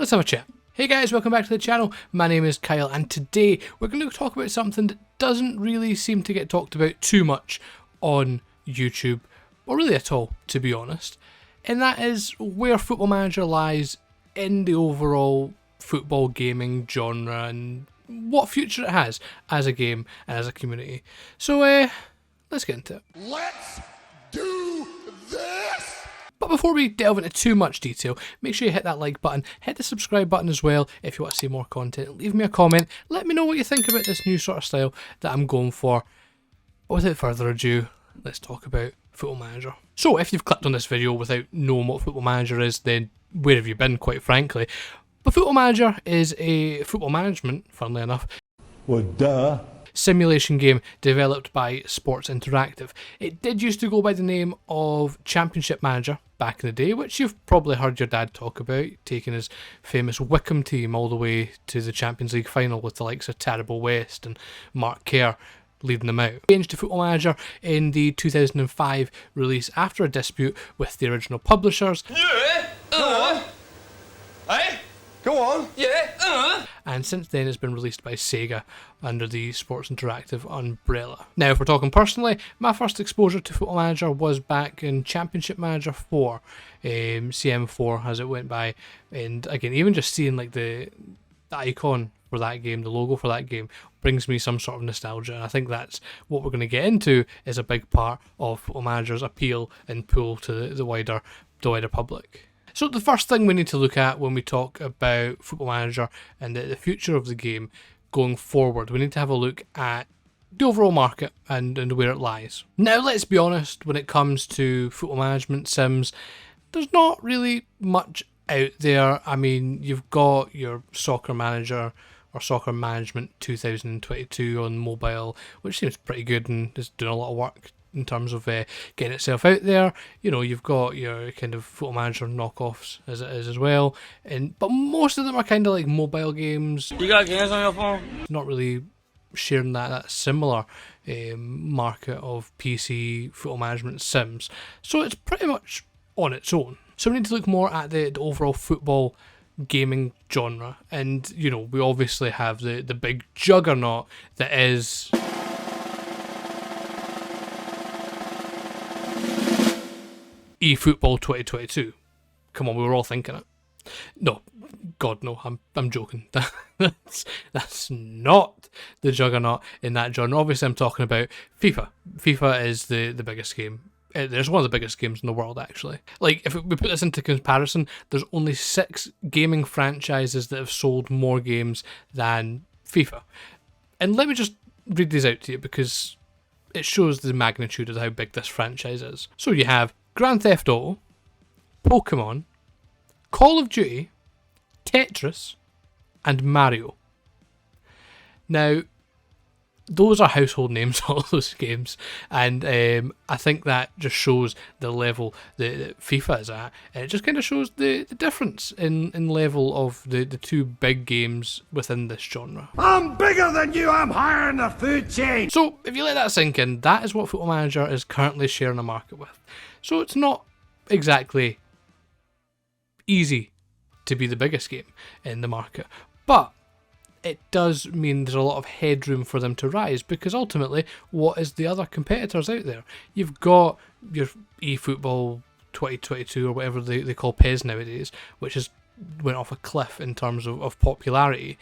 Let's have a chat. Hey guys, welcome back to the channel. My name is Kyle and today we're going to talk about something that doesn't really seem to get talked about too much on YouTube, or really at all, to be honest. And that is where Football Manager lies in the overall football gaming genre and what future it has as a game and as a community. So let's get into it. Let's do this! But before we delve into too much detail, make sure you hit that like button, hit the subscribe button as well if you want to see more content, leave me a comment, let me know what you think about this new sort of style that I'm going for. But without further ado, let's talk about Football Manager. So if you've clicked on this video without knowing what Football Manager is, then where have you been, quite frankly? But Football Manager is a football management, funnily enough, Well, duh. simulation game developed by Sports Interactive. It did used to go by the name of Championship Manager back in the day, which you've probably heard your dad talk about, taking his famous Wickham team all the way to the Champions League final with the likes of Terrible West and Mark Kerr leading them out. Changed to Football Manager in the 2005 release after a dispute with the original publishers. Hey? Go on. Yeah. And since then it's been released by Sega under the Sports Interactive umbrella. Now if we're talking personally, my first exposure to Football Manager was back in Championship Manager 4, CM4 as it went by, and again even just seeing like the icon for that game, the logo for that game, brings me some sort of nostalgia, and I think that's what we're going to get into is a big part of Football Manager's appeal and pull to the wider public. So the first thing we need to look at when we talk about Football Manager and the future of the game going forward, we need to have a look at the overall market and where it lies. Now let's be honest, when it comes to football management sims, there's not really much out there. I mean, you've got your Soccer Manager or Soccer Management 2022 on mobile, which seems pretty good and is doing a lot of work in terms of getting itself out there. You know, you've got your kind of Football Manager knockoffs as it is as well, but most of them are kind of like mobile games. You got games on your phone? Not really sharing that similar market of PC football management sims, so it's pretty much on its own. So we need to look more at the overall football gaming genre, and you know, we obviously have the big juggernaut that is eFootball 2022. Come on, we were all thinking it. No, God no, I'm joking. That's not the juggernaut in that genre. Obviously I'm talking about FIFA. FIFA is the biggest game. There's one of the biggest games in the world, actually. Like, if we put this into comparison, there's only 6 gaming franchises that have sold more games than FIFA. And let me just read these out to you because it shows the magnitude of how big this franchise is. So you have Grand Theft Auto, Pokemon, Call of Duty, Tetris, and Mario. Now, those are household names, all those games, and I think that just shows the level that FIFA is at, and it just kind of shows the difference in level of the two big games within this genre. I'm bigger than you, I'm higher in the food chain! So, if you let that sink in, that is what Football Manager is currently sharing a market with. So it's not exactly easy to be the biggest game in the market, but it does mean there's a lot of headroom for them to rise, because ultimately, what is the other competitors out there? You've got your eFootball 2022 or whatever they call PES nowadays, which has went off a cliff in terms of popularity.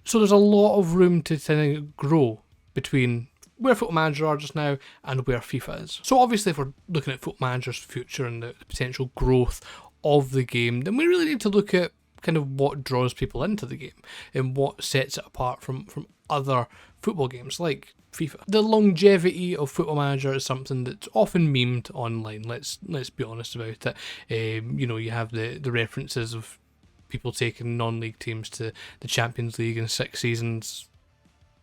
So there's a lot of room to kind of grow between where Football Manager are just now and where FIFA is. So obviously if we're looking at Football Manager's future and the potential growth of the game, then we really need to look at kind of what draws people into the game and what sets it apart from other football games like FIFA. The longevity of Football Manager is something that's often memed online, let's be honest about it. You know, you have the references of people taking non-league teams to the Champions League in 6 seasons.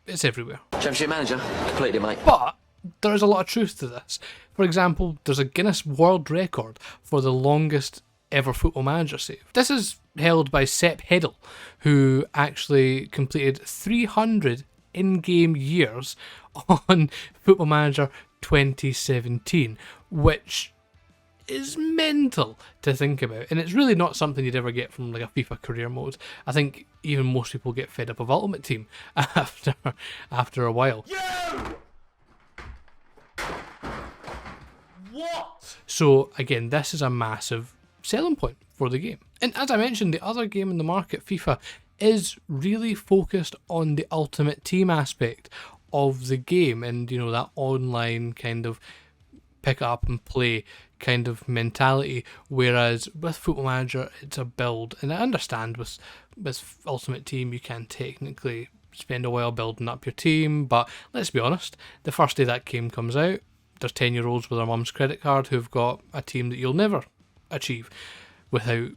It's everywhere. Championship Manager, completely, mate. But there is a lot of truth to this. For example, there's a Guinness World Record for the longest ever Football Manager save. This is held by Sepp Heddle, who actually completed 300 in-game years on Football Manager 2017, which is mental to think about, and it's really not something you'd ever get from like a FIFA career mode. I think even most people get fed up of Ultimate Team after a while. What? So again, this is a massive selling point for the game. And as I mentioned, the other game in the market, FIFA, is really focused on the Ultimate Team aspect of the game, and you know, that online kind of pick it up and play kind of mentality, whereas with Football Manager it's a build. And I understand with Ultimate Team you can technically spend a while building up your team, but let's be honest, the first day that game comes out, there's 10-year-olds with their mum's credit card who've got a team that you'll never achieve without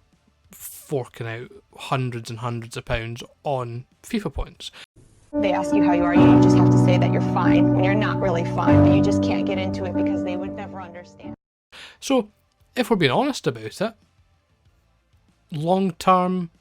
forking out hundreds and hundreds of pounds on FIFA points. They ask you how you are, you just have to say that you're fine when you're not really fine, but you just can't get into it because they would never understand. So, if we're being honest about it, long-term,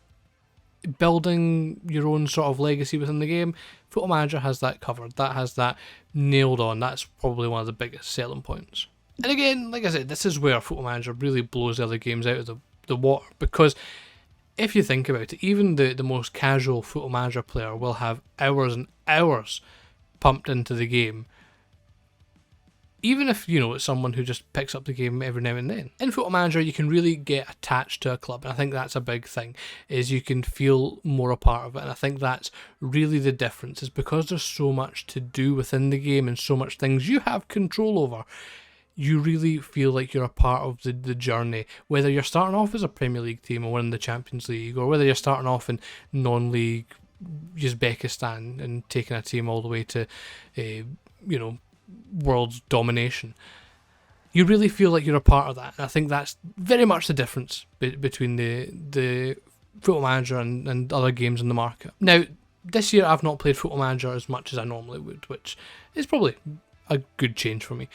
building your own sort of legacy within the game, Football Manager has that covered. That has that nailed on. That's probably one of the biggest selling points. And again, like I said, this is where Football Manager really blows the other games out of the water, because if you think about it, even the most casual Football Manager player will have hours and hours pumped into the game, even if, you know, it's someone who just picks up the game every now and then. In Football Manager, you can really get attached to a club, and I think that's a big thing, is you can feel more a part of it, and I think that's really the difference, is because there's so much to do within the game and so much things you have control over, you really feel like you're a part of the journey, whether you're starting off as a Premier League team or winning the Champions League, or whether you're starting off in non-league Uzbekistan and taking a team all the way to, you know, world domination. You really feel like you're a part of that, and I think that's very much the difference between the Football Manager and other games in the market. Now, this year I've not played Football Manager as much as I normally would, which is probably a good change for me,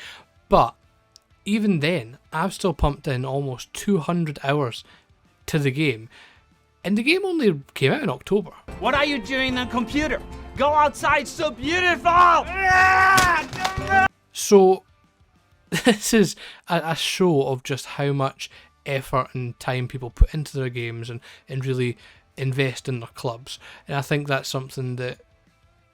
but even then, I've still pumped in almost 200 hours to the game, and the game only came out in October. What are you doing on the computer? Go outside, so beautiful! So, this is a show of just how much effort and time people put into their games and really invest in their clubs. And I think that's something that,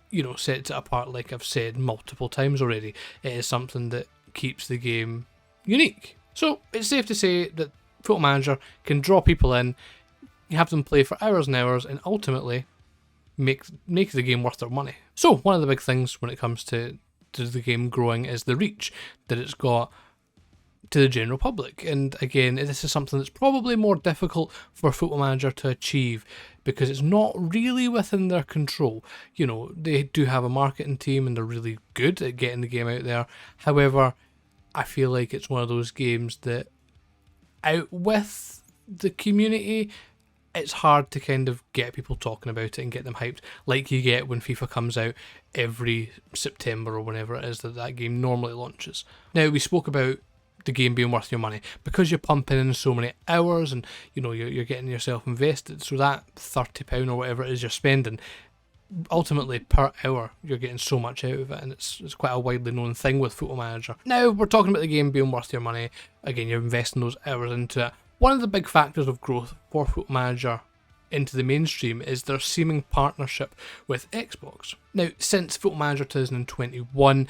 you know, sets it apart, like I've said multiple times already. It is something that keeps the game unique. So it's safe to say that Football Manager can draw people in, you have them play for hours and hours, and ultimately make the game worth their money. So one of the big things when it comes to the game growing is the reach that it's got to the general public. And again, this is something that's probably more difficult for Football Manager to achieve because it's not really within their control. You know, they do have a marketing team and they're really good at getting the game out there. However, I feel like it's one of those games that out with the community, it's hard to kind of get people talking about it and get them hyped like you get when FIFA comes out every September or whenever it is that game normally launches. Now, we spoke about the game being worth your money because you're pumping in so many hours and, you know, you're getting yourself invested. So that £30 or whatever it is you're spending, ultimately per hour you're getting so much out of it, and it's quite a widely known thing with Football Manager. Now we're talking about the game being worth your money. Again, you're investing those hours into it. One of the big factors of growth for Football Manager into the mainstream is their seeming partnership with Xbox. Now, since Football Manager 2021,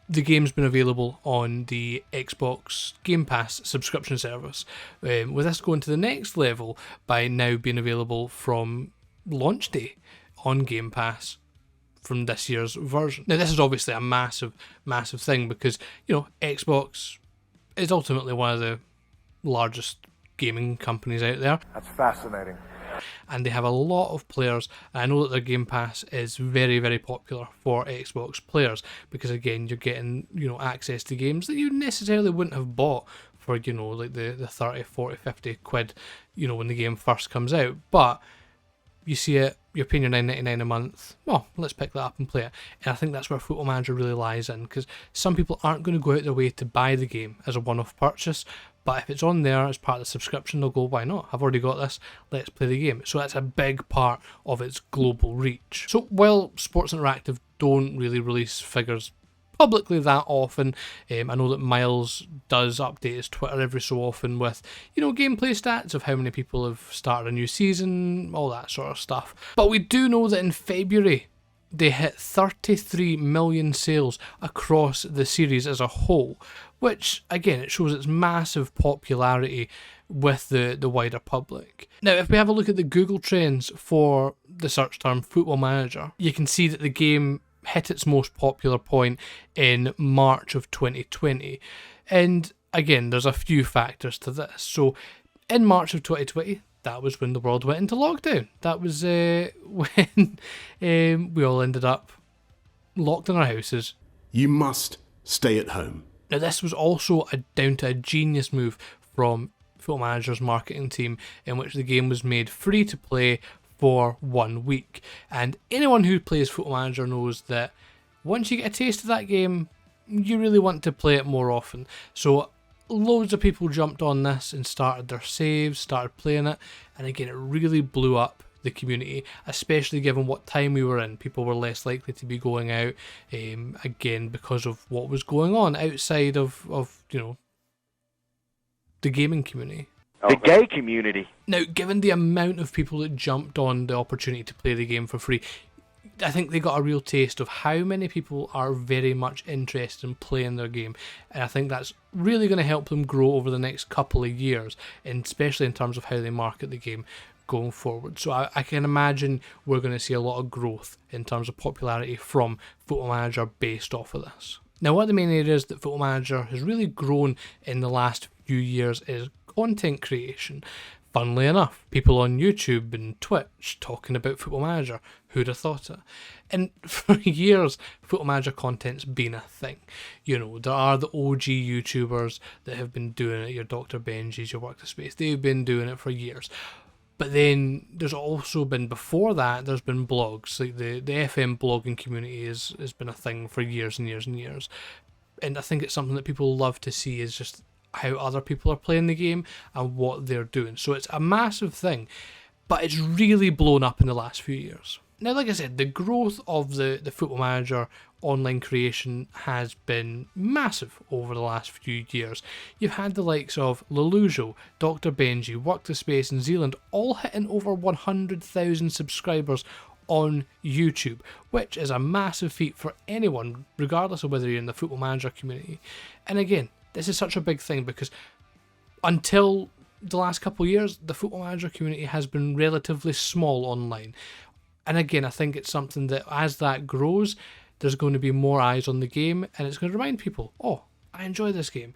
the game's been available on the Xbox Game Pass subscription service, with this going to the next level by now being available from launch day on Game Pass from this year's version. Now, this is obviously a massive, massive thing because, you know, Xbox is ultimately one of the largest gaming companies out there. That's fascinating. And they have a lot of players. I know that their Game Pass is very, very popular for Xbox players because, again, you're getting, you know, access to games that you necessarily wouldn't have bought for, you know, like the 30, 40, 50 quid, you know, when the game first comes out. But you see it, you're paying your $9.99 a month, well, let's pick that up and play it. And I think that's where Football Manager really lies in, because some people aren't going to go out their way to buy the game as a one-off purchase, but if it's on there as part of the subscription, they'll go, why not? I've already got this, let's play the game. So that's a big part of its global reach. So while Sports Interactive don't really release figures publicly that often. I know that Miles does update his Twitter every so often with, gameplay stats of how many people have started a new season, all that sort of stuff. But we do know that in February, they hit 33 million sales across the series as a whole, which, again, it shows its massive popularity with the wider public. Now, if we have a look at the Google trends for the search term Football Manager, you can see that the game hit its most popular point in March of 2020. And again, there's a few factors to this. So in March of 2020, that was when the world went into lockdown. That was when we all ended up locked in our houses. You must stay at home. Now, this was also down to a genius move from Football Manager's marketing team, in which the game was made free to play for 1 week. And anyone who plays Football Manager knows that once you get a taste of that game, you really want to play it more often. So loads of people jumped on this and started their saves, started playing it, and again, it really blew up the community, especially given what time we were in. People were less likely to be going out, again, because of what was going on outside of the gaming community. The gay community. Now, given the amount of people that jumped on the opportunity to play the game for free, I think they got a real taste of how many people are very much interested in playing their game, and I think that's really going to help them grow over the next couple of years, and especially in terms of how they market the game going forward. So I can imagine we're going to see a lot of growth in terms of popularity from Football Manager based off of this. Now, one of the main areas that Football Manager has really grown in the last few years is content creation. Funnily enough, people on YouTube and Twitch talking about Football Manager. Who'd have thought it? And for years, Football Manager content's been a thing. There are the OG YouTubers that have been doing it, your Dr. Benji's, your Work the Space. They've been doing it for years. But then there's also been, before that, there's been blogs. Like the FM blogging community has been a thing for years and years and years. And I think it's something that people love to see, is just how other people are playing the game and what they're doing. So it's a massive thing, but it's really blown up in the last few years. Now, like I said, the growth of the Football Manager online creation has been massive over the last few years. You've had the likes of Lelujo, Dr. Benji, Work the Space and Zealand all hitting over 100,000 subscribers on YouTube, which is a massive feat for anyone, regardless of whether you're in the Football Manager community. And again, this is such a big thing because until the last couple of years, the Football Manager community has been relatively small online. And again, I think it's something that as that grows, there's going to be more eyes on the game, and it's going to remind people, oh, I enjoy this game.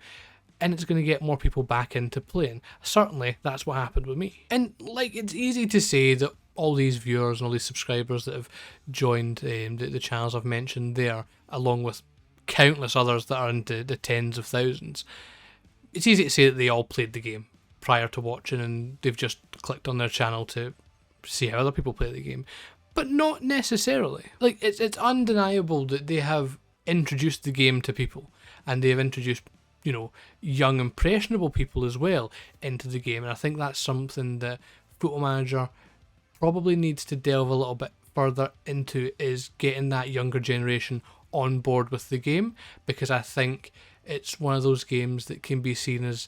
And it's going to get more people back into playing. Certainly, that's what happened with me. And it's easy to say that all these viewers and all these subscribers that have joined the channels I've mentioned there, along with countless others that are into the tens of thousands, it's easy to say that they all played the game prior to watching and they've just clicked on their channel to see how other people play the game. But not necessarily. It's undeniable that they have introduced the game to people, and they have introduced, young impressionable people as well into the game. And I think that's something that Football Manager probably needs to delve a little bit further into, is getting that younger generation on board with the game, because I think it's one of those games that can be seen as,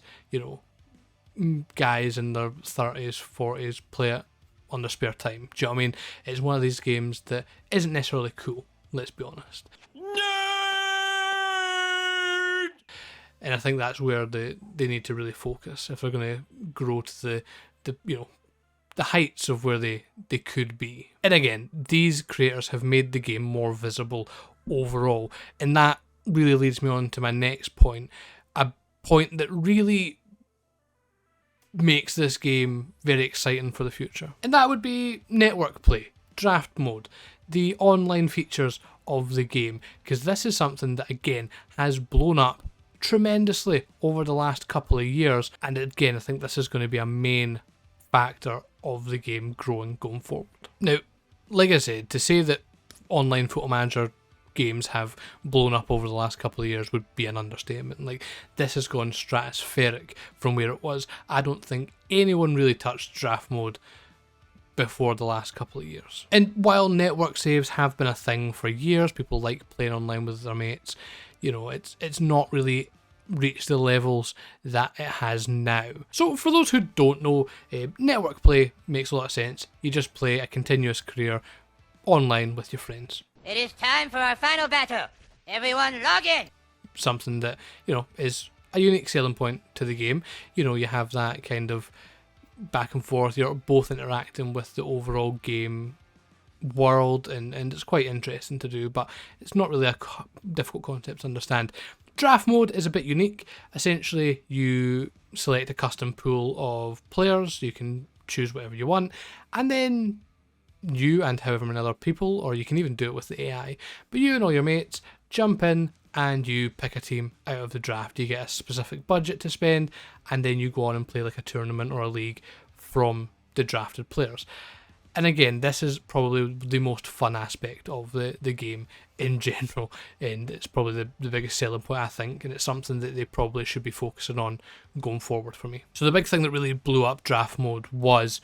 guys in their 30s, 40s play it on their spare time. Do you know what I mean? It's one of these games that isn't necessarily cool, let's be honest. Nerd! And I think that's where they need to really focus if they're going to grow to the heights of where they could be. And again, these creators have made the game more visible overall, and that really leads me on to my next point, a point that really makes this game very exciting for the future. And that would be network play, draft mode, the online features of the game, because this is something that again has blown up tremendously over the last couple of years, and again I think this is going to be a main factor of the game growing going forward. Now, like I said, to say that online Football Manager games have blown up over the last couple of years would be an understatement. This has gone stratospheric from where it was. I don't think anyone really touched draft mode before the last couple of years. And while network saves have been a thing for years, people like playing online with their mates, you know, it's not really reached the levels that it has now. So for those who don't know, network play makes a lot of sense. You just play a continuous career online with your friends. It is time for our final battle. Everyone log in! Something that, you know, is a unique selling point to the game. You know, you have that kind of back and forth, you're both interacting with the overall game world, and it's quite interesting to do, but it's not really a difficult concept to understand. Draft mode is a bit unique. Essentially, you select a custom pool of players, you can choose whatever you want, and then you and however many other people, or you can even do it with the AI, but you and all your mates jump in and you pick a team out of the draft. You get a specific budget to spend, and then you go on and play like a tournament or a league from the drafted players. And again, this is probably the most fun aspect of the game in general, and it's probably the biggest selling point, I think, and it's something that they probably should be focusing on going forward for me. So the big thing that really blew up draft mode was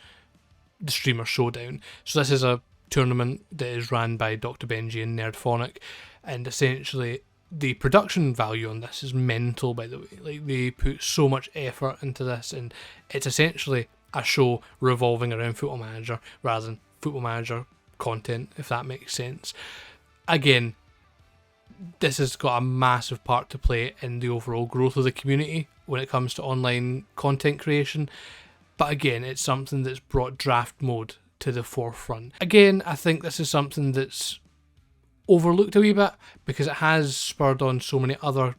the Streamer Showdown. So this is a tournament that is ran by Dr. Benji and Nerdphonic, and essentially the production value on this is mental, by the way. Like, they put so much effort into this, and it's essentially a show revolving around Football Manager rather than Football Manager content, if that makes sense. Again, this has got a massive part to play in the overall growth of the community when it comes to online content creation. But again, it's something that's brought draft mode to the forefront. Again, I think this is something that's overlooked a wee bit because it has spurred on so many other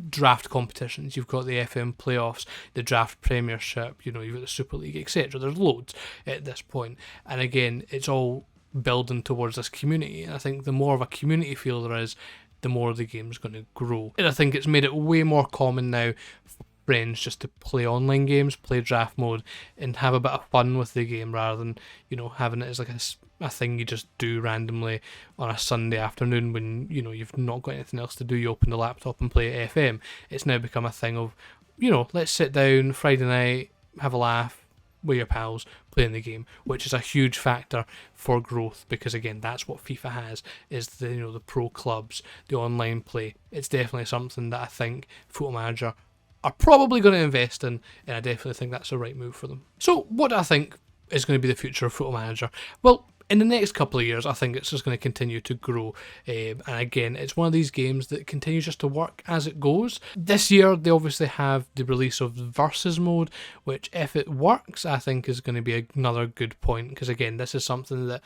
draft competitions. You've got the FM playoffs, the draft premiership, you know, you've got the Super League, etc. There's loads at this point. And again, it's all building towards this community. And I think the more of a community feel there is, the more the game's going to grow. And I think it's made it way more common now for friends just to play online games, play draft mode, and have a bit of fun with the game rather than, you know, having it as like a thing you just do randomly on a Sunday afternoon when, you know, you've not got anything else to do. You open the laptop and play FM. It's now become a thing of, you know, let's sit down Friday night, have a laugh with your pals, playing the game, which is a huge factor for growth because, again, that's what FIFA has, is the, you know, the pro clubs, the online play. It's definitely something that I think Football Manager are probably going to invest in, and I definitely think that's the right move for them. So what do I think is going to be the future of Football Manager? Well, in the next couple of years, I think it's just going to continue to grow. And again, it's one of these games that continues just to work as it goes. This year, they obviously have the release of Versus mode, which, if it works, I think is going to be another good point. Because again, this is something that,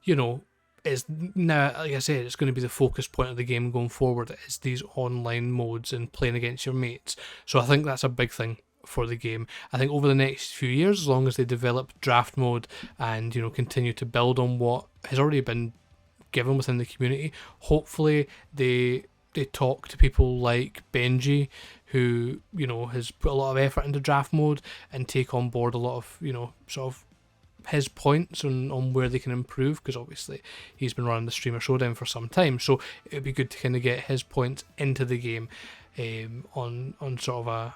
you know, is now, like I said, it's going to be the focus point of the game going forward. It's these online modes and playing against your mates. So I think that's a big thing for the game. I think over the next few years, as long as they develop draft mode and, you know, continue to build on what has already been given within the community, hopefully they talk to people like Benji, who, you know, has put a lot of effort into draft mode, and take on board a lot of, you know, sort of his points on where they can improve, because obviously he's been running the Streamer Showdown for some time, so it would be good to kind of get his points into the game on sort of a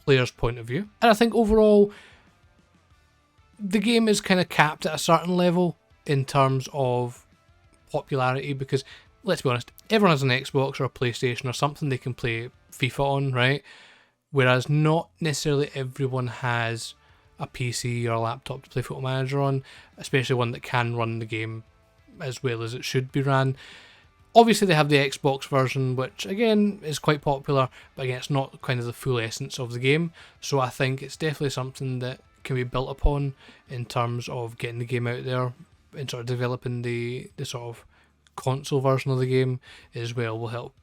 player's point of view. And I think overall the game is kind of capped at a certain level in terms of popularity, because let's be honest, everyone has an Xbox or a PlayStation or something they can play FIFA on, right? Whereas not necessarily everyone has a PC or a laptop to play Football Manager on, especially one that can run the game as well as it should be ran. Obviously they have the Xbox version, which again is quite popular, but again it's not kind of the full essence of the game, so I think it's definitely something that can be built upon in terms of getting the game out there and sort of developing the sort of console version of the game as well will help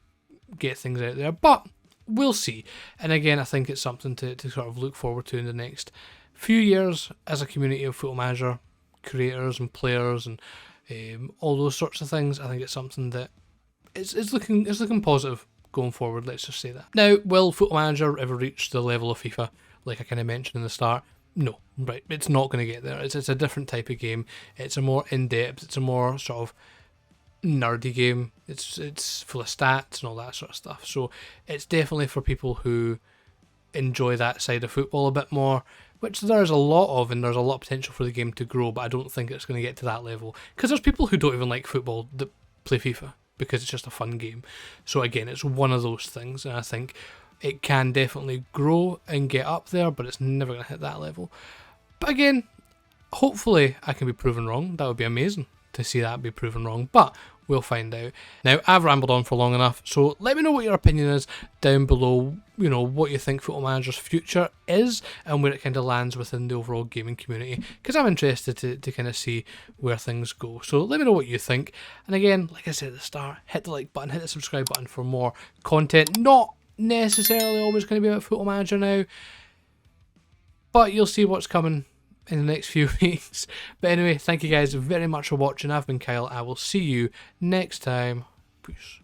get things out there, but we'll see. And again, I think it's something to sort of look forward to in the next few years as a community of Football Manager creators and players and all those sorts of things. I think it's something that it's looking positive going forward, let's just say that. Now, will Football Manager ever reach the level of FIFA, like I kind of mentioned in the start? No, right, it's not going to get there. It's a different type of game. It's a more in-depth, it's a more sort of nerdy game. It's full of stats and all that sort of stuff. So it's definitely for people who enjoy that side of football a bit more, which there is a lot of, and there's a lot of potential for the game to grow, but I don't think it's going to get to that level. Because there's people who don't even like football that play FIFA, because it's just a fun game. So again, it's one of those things, and I think it can definitely grow and get up there, but it's never going to hit that level. But again, hopefully I can be proven wrong. That would be amazing to see that be proven wrong, but we'll find out. Now, I've rambled on for long enough, so let me know what your opinion is down below, you know, what you think Football Manager's future is and where it kind of lands within the overall gaming community, because I'm interested to kind of see where things go. So let me know what you think, and again, like I said at the start, hit the like button, hit the subscribe button for more content. Not necessarily always going to be about Football Manager now, but you'll see what's coming in the next few weeks. But anyway, thank you guys very much for watching. I've been Kyle. I will see you next time. Peace.